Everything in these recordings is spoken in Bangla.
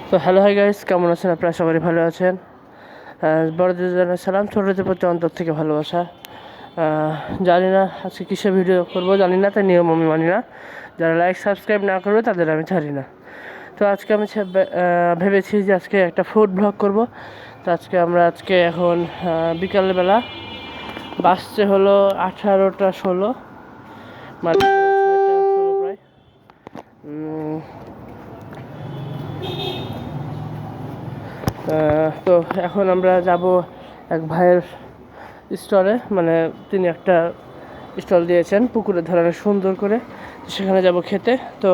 তো হ্যালো হাই গাইস, কেমন আছেন আপনারা? আশা করি ভালো আছেন। বড়দের জানাই সালাম, ছোটদের প্রতি অন্তর থেকে ভালোবাসা। জানি না আজকে কিসে ভিডিও করব, জানি না, তাই নিয়ম আমি মানি না। যারা লাইক সাবস্ক্রাইব না করবে তাদের আমি ছাড়ি না। তো আজকে আমি ভেবেছি যে আজকে একটা ফুড ব্লগ করব। তো আজকে এখন বিকালবেলা বাসছে হলো 18:16, মানে 6:16 প্রায়। তো এখন আমরা যাব এক ভাইয়ের স্টলে, মানে তিনি একটা স্টল দিয়েছেন পুকুরের ধারে অনেক সুন্দর করে, সেখানে যাব খেতে। তো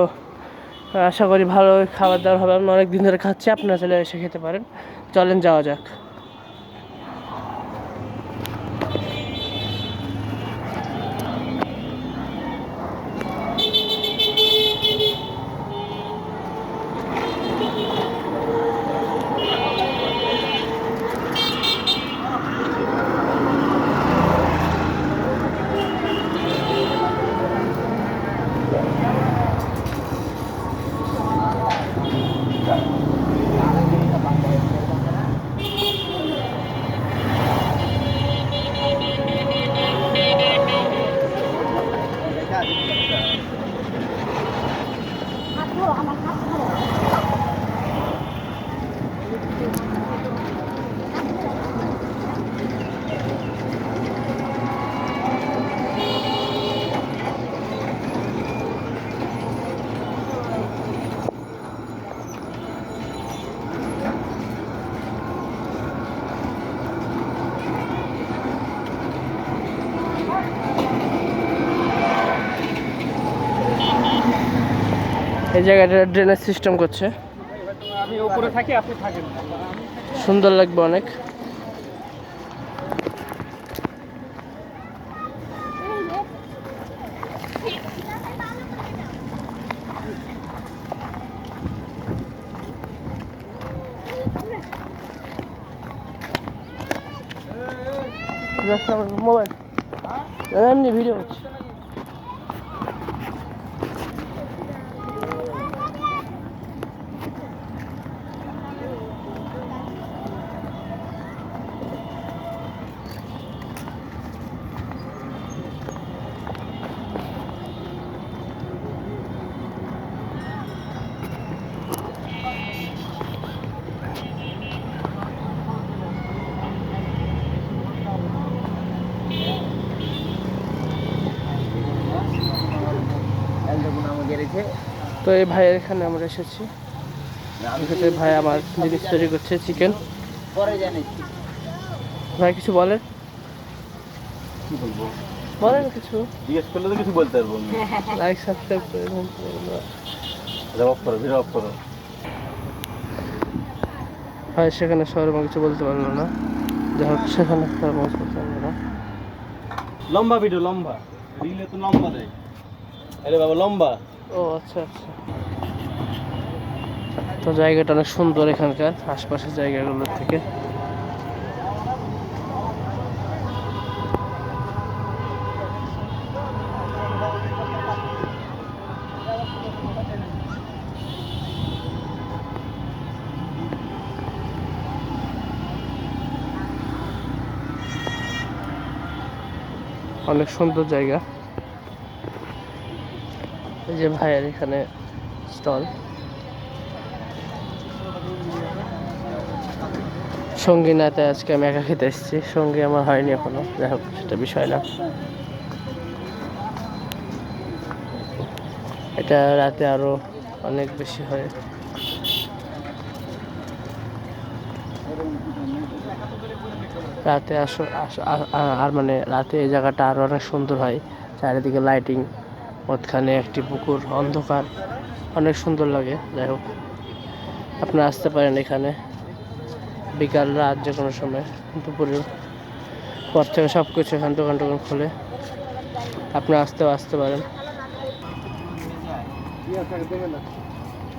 আশা করি ভালো খাবার দাবার হবে। আমি অনেক দিন ধরে খাচ্ছি, আপনারা চলে এসে খেতে পারেন। চলেন যাওয়া যাক। এই জায়গাটা ড্রেনেজ সিস্টেম করছে, আমি উপরে থাকি, আপনি থাকেন। সুন্দর লাগবে অনেক। মোবাইল এমনি ভিডিও হচ্ছে। তো এই ভাইয়ের এখানে আমরা এসেছি। ভাই আমার জিনিস তৈরি করছে, চিকেন। ভাই কিছু বলেন। কি বলবো? বলেন কিছু। জিজ্ঞেস করলে তো কিছু বলতে পারবো না। লাইক সাবস্ক্রাইব করে দেন। অফ করো, ভিডিও অফ করো। ভাই সেখানে শহরে কিছু বলতে পারলো না, যাই হোক সেখানে বলতে পারলো না। লম্বা ভিডিও, লম্বা রিলে তো লম্বা দেয়। আরে বাবা লম্বা। ও আচ্ছা আচ্ছা। তো জায়গাটা অনেক সুন্দর এখানকার আশপাশের জায়গাগুলোর থেকে। অনেক সুন্দর জায়গা। এই যে ভাইয়ের এখানে স্টল। সঙ্গী না, তাই আজকে আমি একা খেতে এসেছি, সঙ্গী আমার হয়নি এখনো, যাই হোক সেটা বিষয় না। এটা রাতে আরো অনেক বেশি হয়। রাতে আর মানে রাতে এই জায়গাটা আরো অনেক সুন্দর হয়। চারিদিকে লাইটিং, মধ্যখানে একটি পুকুর, অন্ধকার, অনেক সুন্দর লাগে। যাই হোক আপনারা আসতে পারেন এখানে বিকাল রাত যে কোনো সময়, দুপুরের পর থেকে সব কিছু এখানে দোকান টোকান খোলে, আপনারা আসতে পারেন।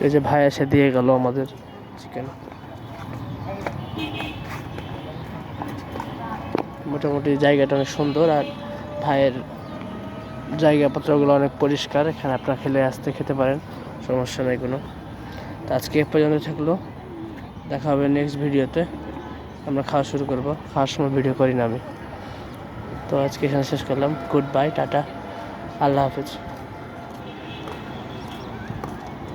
এই যে ভাই এসে দিয়ে গেল আমাদের চিকেন। মোটামুটি জায়গাটা অনেক সুন্দর, আর ভাইয়ের জায়গাপত্রগুলো অনেক পরিষ্কার। এখানে আপনারা খেতে পারেন, সমস্যা নেই কোনো। তো আজকে এ পর্যন্ত থাকলো। দেখা হবে নেক্সট ভিডিওতে। আমরা খাওয়া শুরু করবো, খাওয়ার সময় ভিডিও করি না আমি। তো আজকে এখানে শেষ করলাম। গুড বাই, টাটা, আল্লাহ হাফেজ।